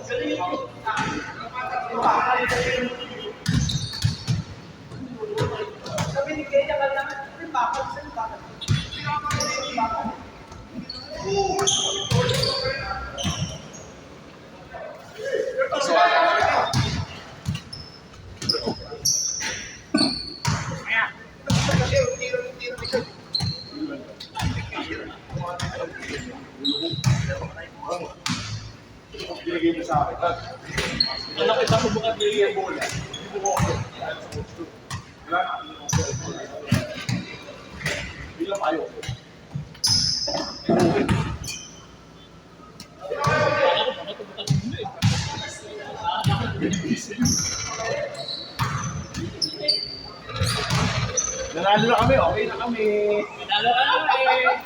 Sabi ni Kaya ka lang, yung bakal, saan bakal? Binigay mo sa akin. Alam kita mo bukat nilagay yung bola. Hindi mo ako. Wala na. Bilang ayaw. Nanalo na kami, okay na kami. Nanalo ka naman eh.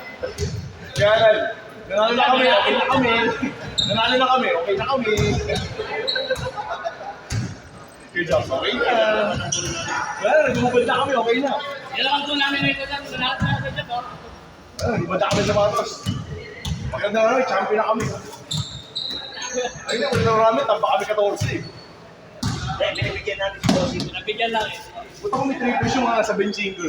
Kaya nanalo na kami, okay na kami. Nanalo na kami, okay na kami. Good job, okay na. Well, nagmumubad na kami, okay na. Yan lang ang tool namin ito dyan. Sa lahat na dyan po. Ibad na kami sa mga tos. Maganda na kami, champion na kami. Ayun na, ulit na marami, tamba kami 14 eh. Binibigyan natin si Bossy. Nabigyan lang eh. Punta kami 3 push yung mga nasa benching ko.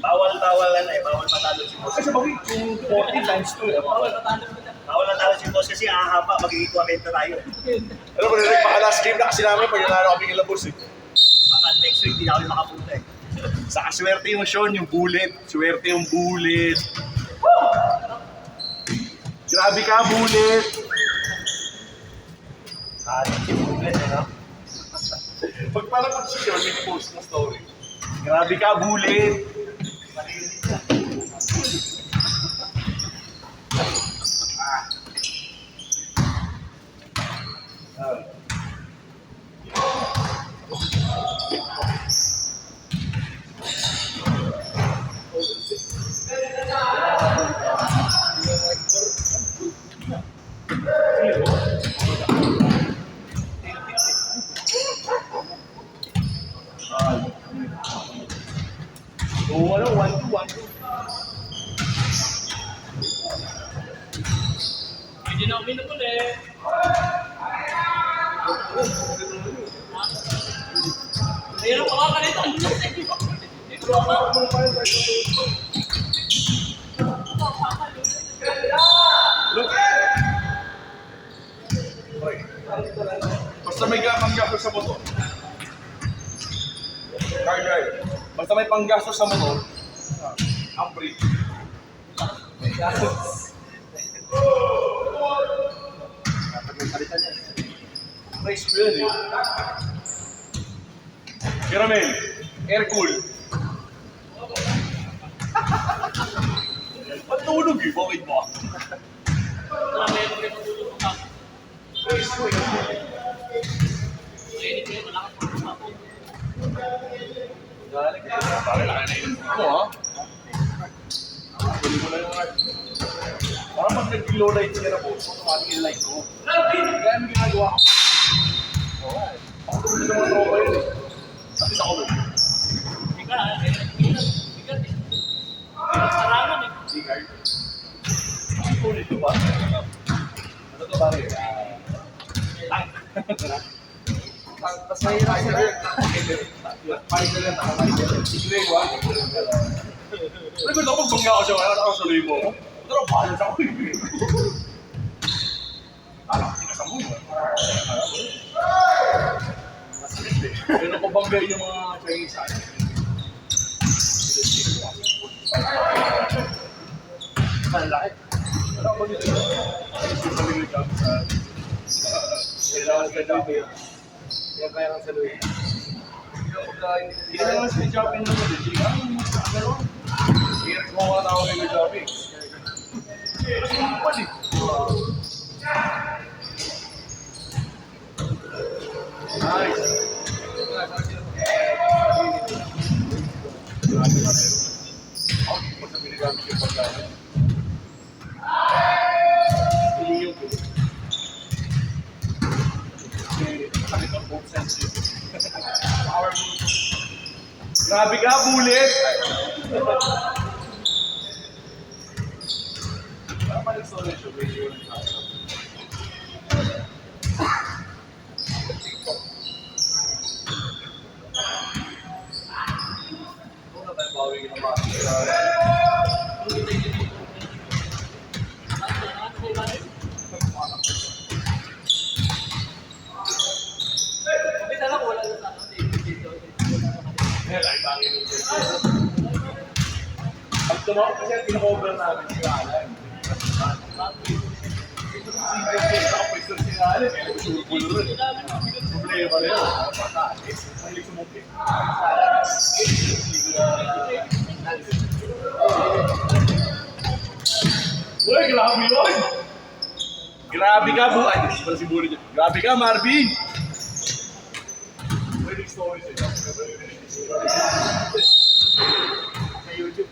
Bawal matalo si Bossy. Kasi bakit yung 40 times 2 eh. Bawal matalo mo dyan. Bawal matalo si Bossy kasi ahaba, magiging 40 tayo. Alam mo, Rick, baka last game na kasi namin pag nanalo kami ng labos eh. Baka next week, hindi na kami makapunta eh. Saka swerte yung Sean, yung bullet. Swerte yung bullet. Grabe ka, bullet. Si Buglet eh, no? Pag parang pag si Sean, may post na story. Grabe ka, bullet. Oo, ano, 1-2, 1-2. Hindi na uminom ulit. Mayroon pa ka kanito. Ito ako. Basta may panggastos sa motor. Guy. Basta may panggastos sa motor, ang break. Nice mo yun eh. Caramel, air cool. Ba't tulog eh? Bakit ba? Mayroon rin matulog ka. Nice mo eh. Mainit kayo, malakas pa ako. Galing ka. Parang nakanayin mo ha? Huli mo na yung art. Parang pag nag-low light siya na po, automatic yung light ko. Kaya ang ginagawa ko. Oo. Ako tulog sa mga tropa yun eh. Tapos ako doon. Bigat eh. Sarangan eh. Hindi kayo. Ang tulit ko ba? Ano to pare? Tank. Tapos may fighter. Fighter lang, fighter. Sige ko ah. Ano ba dapat bangga ako siya? Ano ako sa luwi mo? Pero bahala sa ako eh. Ano? Hindi ka sa mo. Masakit eh. Pero kung bangga yung mga Chinese sa akin. Ang laki. Ano ako dito? Sa luwi job sa... Kailangan sa job eh. Kaya kaya lang sa luwi. Hindi naman sa job yung naman dito. Ano? Hirap mo mga tao kayo job eh. Pwede. Nice. Basta binigamit yung pagkain. Iliyog eh. Sakit ang both senses. Power move. Grabe ka, bullet! Parang storage yung video. Tumawag kasi ang pinakover namin si Alan. Nakapwesto si Alan. Problema rin. Mahilig sumukit. Uy, grabe yun! Grabe ka, buhay. Para si Buri dyan. Grabe ka, Marvin! Pwede stories eh. Sa YouTube.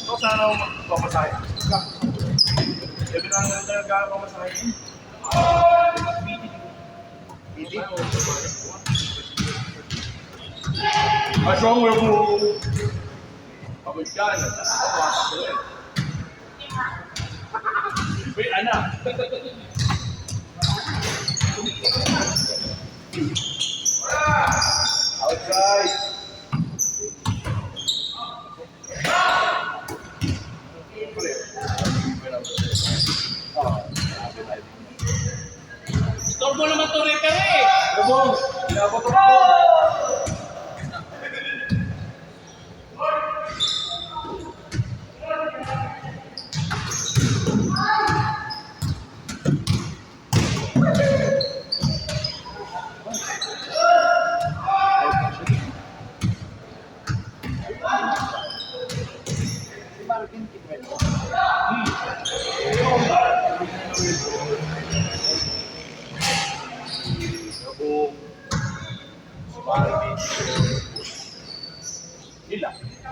So, sana ako magpapasaya. Sabi na nga talaga ako masahin. What's wrong with you? Pagod ka na. Wait, anak. Outside. Storbo naman to referee. Bubong, dapat ako. Nila. Si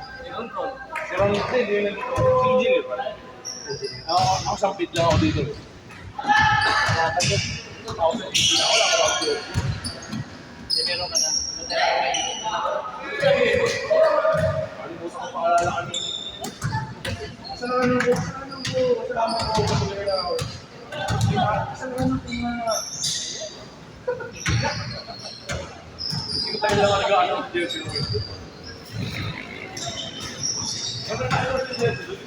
Ron hindi nila dito. Si Engineer pala. Ako sampit lang ako dito. Ako sa Engineer. Ako lang ako dito. Meron ka na. Kalimutan ko paalala kanina. Saan na ano po? Salamat po. Saan na ano po nga? Hindi ko tayo lang nag-ano ng jersey ng wito. Naman tayo ng jersey.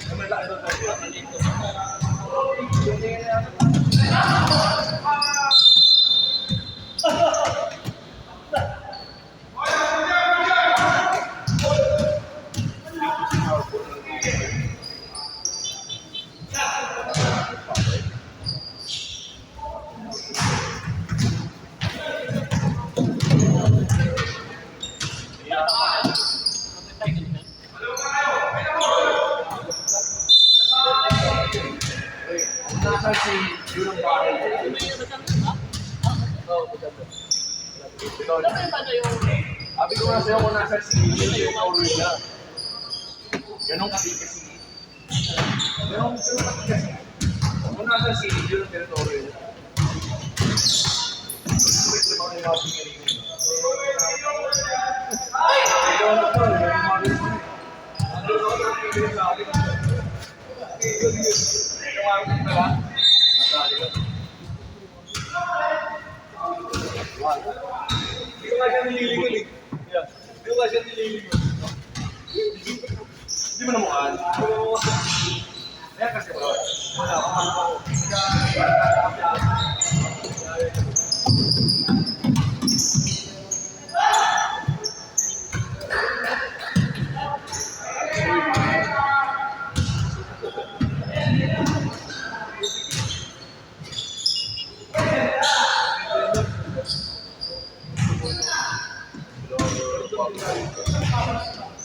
Naman tayo ng jersey. Nasaan si Junong Bahay? Sabi ko nga sa'yo kung nasaan si Junong Bahay na. Ganun kasi. Ganun kasi. Kung nasaan si Junong Bahay na. Wait, di ba kayo mga pingaling nyo? Ikaw na to, hindi mga pingaling. Ano na ako pingaling sa akin? Tumarin ka ba? Natali ka. Hindi ko nga siya nililingon eh. Hindi ko nga siya nililingon. Hindi mo namukhaan. Kaya kasi bro. Wala ako ako.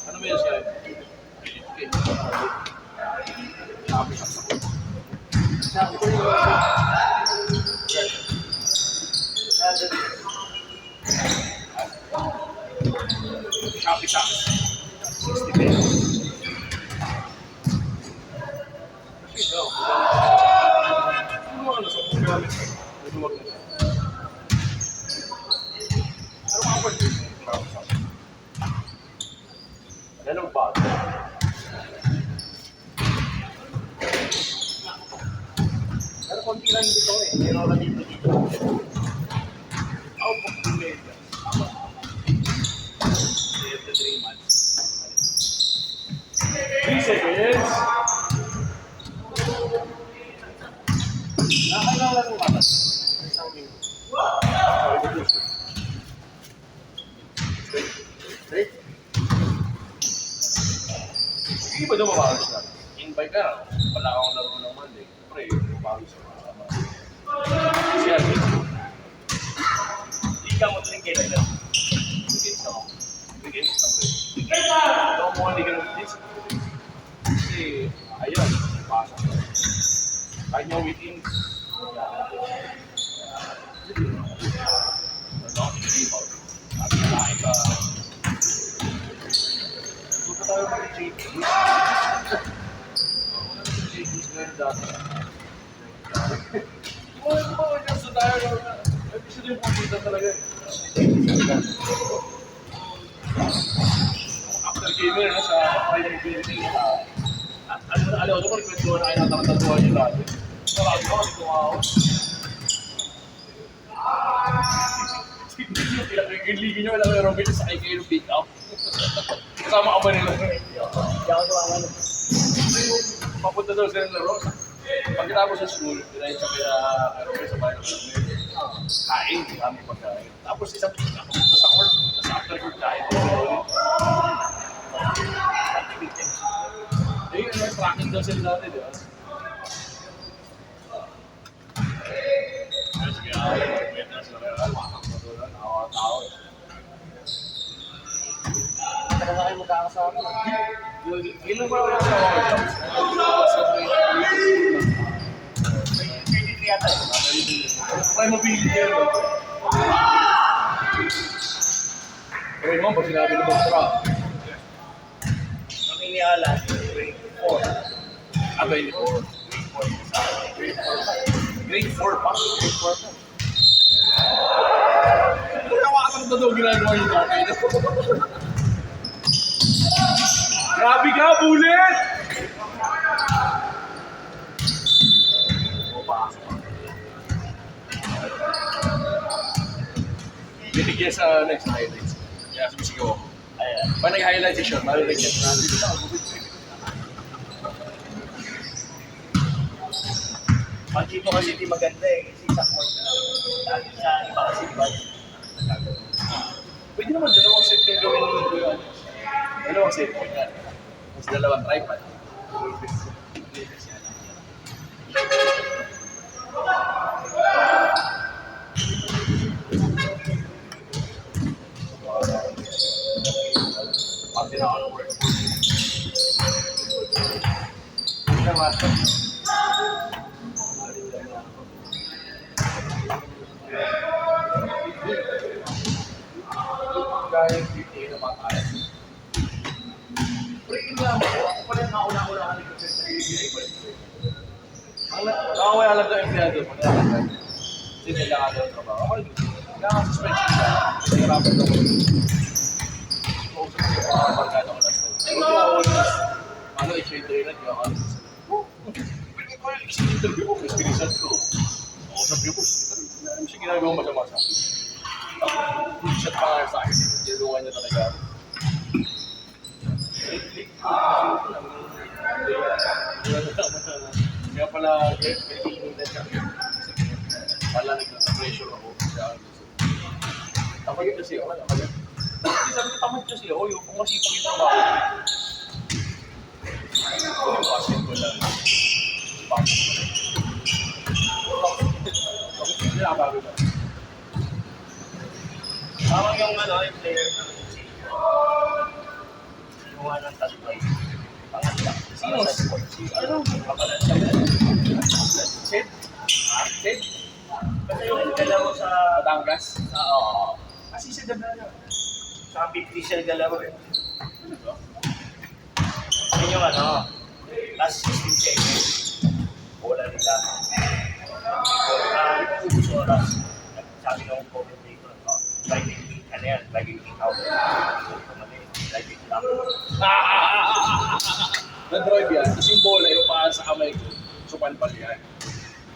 Ano ba yan siya? Shopee shop. 60 pesos. Ano sa gamit? Ano Dalawang bago. Pero konti lang dito eh. Meron ka dito dito. Ako po pumili. Tama. 3 months. 3 seconds. Nakakala mo ka ba? Isang linggo. Straight? Hindi ba dumabawis na? Invite ka na. Wala akong laro ng Monday. Siyempre, dumabawis ako. Siya, Hindi ka mo ito rin kailan. weekends ako. Weekends lang rin. Ito ang mga ligang weekends. Kasi, ayun, pasok ko. Kahit yung weekends, ano, hindi ba? At nakain ka. Punta tayo mga JPs. JPs ngayon dati. Ano ba yung sa tayo? Episode yung pupunta talaga eh. After gamer na sa private building alam mo, request ko na kayo natatatuwa nyo dati. Marami ko kasi tumawa. Pinag-ligin nyo, alam mo, Robin, sa kayo ng pick up. Kasama ka ba nila? Hindi ako tumawa. Mapunta daw sila ng laro. Pagkatapos sa school, dinahin sa kaya Robin sa bahay ng kain, kami pagkain. Tapos isang punta sa court, sa after court kain. Eh, yung tracking daw sila dati, di ba? Sige, wait na sila kaya wakak na doon, awa-tao eh. Talaga kayo magkakasama. Ilan ba ako sa workshops? Pwede yata yun. Try mobility yun. Pero naman, pag sinabi ng Bostra, Kami ni Alan, grade 4. grade 4. Grade 4 pa? Grade 4 pa. Kaya wakak na daw ginagawa yung dati. Grabe ka, bullet! Binigyan sa next highlights. Kaya sumisigaw ako. Ayan. Pag nag-highlight si Sean, marinig yan. Pag dito kasi di maganda eh. Kasi sa court na lang. Dahil sa iba kasi di ba? Pwede naman dalawang set yung gawin ng Kuya Alex. Dalawang set yung yan. Mas dalawang tripod. Pati na ako ng work. Hindi naman. Dahil hindi naman tayo. Pero yun nga mo, ako pa rin nauna-una ka nito sa PBA pa rin. Nakawaya lang daw yung empleyado mo. Hindi nila ka daw trabaho. Ako rin, nakaka-suspension ka. Nahirapan daw ko. Kausap ko yung mga barkada ko last time. Hindi ako always, ano, i-trade lang, hindi ako always. Pwede ko yung interview ko, mas pinisan ko. Kausap ko, wala naman siya ginagawang masama sa akin. Shot pa nga sa akin. Tinulungan niya talaga. Kaya pala, nag-iinit na siya. Pala nag-pressure ako. Kapag yun kasi ako, kapag sabi ko, tamad kasi ako. Yung kung masipag yung trabaho. Yung basketball lang. Bakit nakabago ba? Tawag yung ano, yung player ng Chino. Sinuha ng tatloy. Pangatla. Sino? Ano? Kapalan siya. Sid? Ha? Sid? Kasi yung dalawa sa... Batangas? Oo. Kasi Sid na na. Sa 50 siya dalawa eh. Yun yung ano, last 16 seconds. Bola nila. Ubus oras. Sabi ng commentator, driving in ka na yan, driving in out. Driving Na-drive yan. Kasi yung bola, yung paa sa kamay ko. So, palpal yan.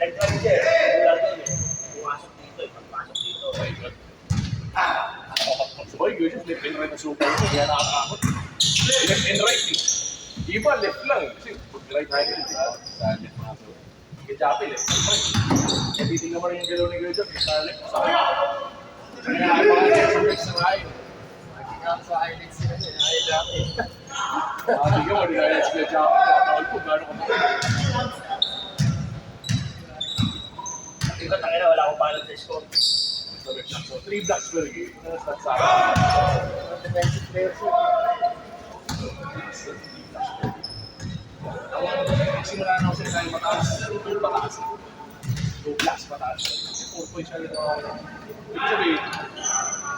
Nag-drive siya. Wala doon eh. Pumasok dito eh. Pagpasok dito. Oh my God. Boy, good. Left and right na super. Kaya nakakakot. Left and right eh. Iba, left lang. Kasi pag right handed, di ba? Sa left mga so. Kaya Japi, left and right. Kaya titignan mo rin yung galaw ni Gilda. Sa left, sa right. Kaya ako nga sa left sa right. Sa highlights sila niya, ay Japi. Bigyan mo, di kaya sila Japi. Nakatawal ko, gano'n ka mo. Ikaw, tangina, wala akong pangalan sa score. So, 3 blocks per game. That's sa akin. Defensive player siya. Simula na ako sa isang mataas. 2 pataas. 2 blocks pataas. Kasi 4 points siya rin ako. Ibig sabihin,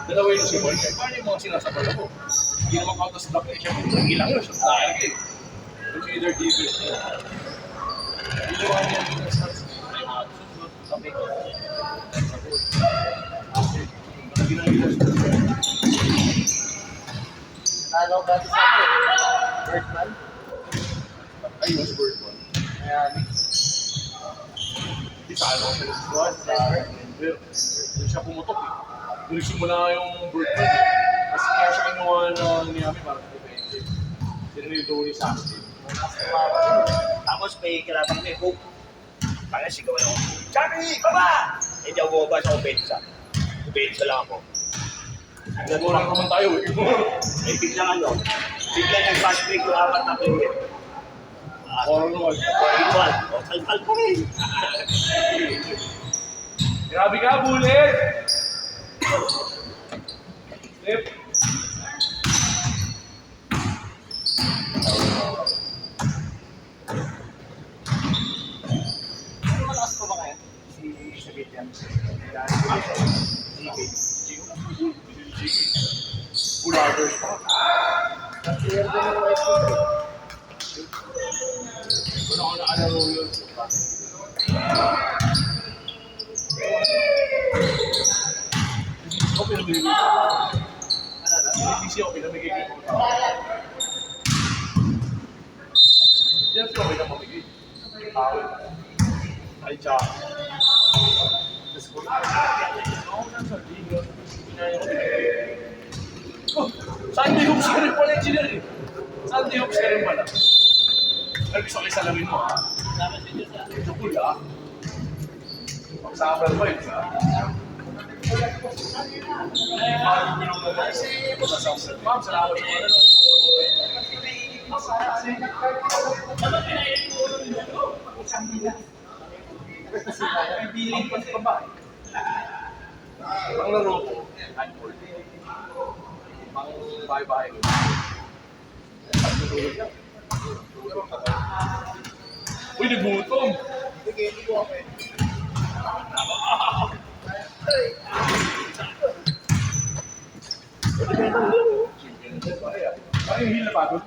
dalawa yung si Boy. Paano yung mga sinasabal ako? Hindi naman counter block na siya. Ilang na siya. Dahil kayo. Consider defense niya. Iluwa niya yung stats. Ay, mga susunod. Sabi ko. Nanalo ka sa akin. Birdman. Ay, mas Birdman. Ayan. Di sa ano siya nagsuwan sa Denver. Doon siya pumutok eh. Doon simula yung Birdman eh. Kasi kaya siya kinuha ng Miami para sa defensive. Sino yung Tony Saxton. Tapos may kinabang may hook. Parang sigaw ako, Johnny, baba! Hindi ako bumaba sa opensa. Opensa lang ako. Nagmurang naman tayo eh. Eh, biglang ano, biglang yung fast break yung apat na player. Parang naman. Igual, o kalkal pa rin. Grabe ka, Bullet! Step. Ano malakas pa ba kayo? Si Sabit yan. Bulavers pa. Player din ng West Coast. Wala ko nakalaro yun. Ako pinamigay ko. Hindi siya ako pinamigay ko. Yan siya ako pinamigay. Tawag. Ay, tsaka. Ako na sa liga. Oh, Sunday Hoops ka rin pala, engineer eh. Sunday Hoops ka rin pala. Ay, gusto kayo salamin mo ha. Ito cool ha. Pag-summer vibes ha. Ma'am, salamat po. Biling pa sa babae. Ang laro ko, handball. Pang bahay-bahay ko. Uy, nagutom! Hindi ko ako eh. Parang yung heel na pagod.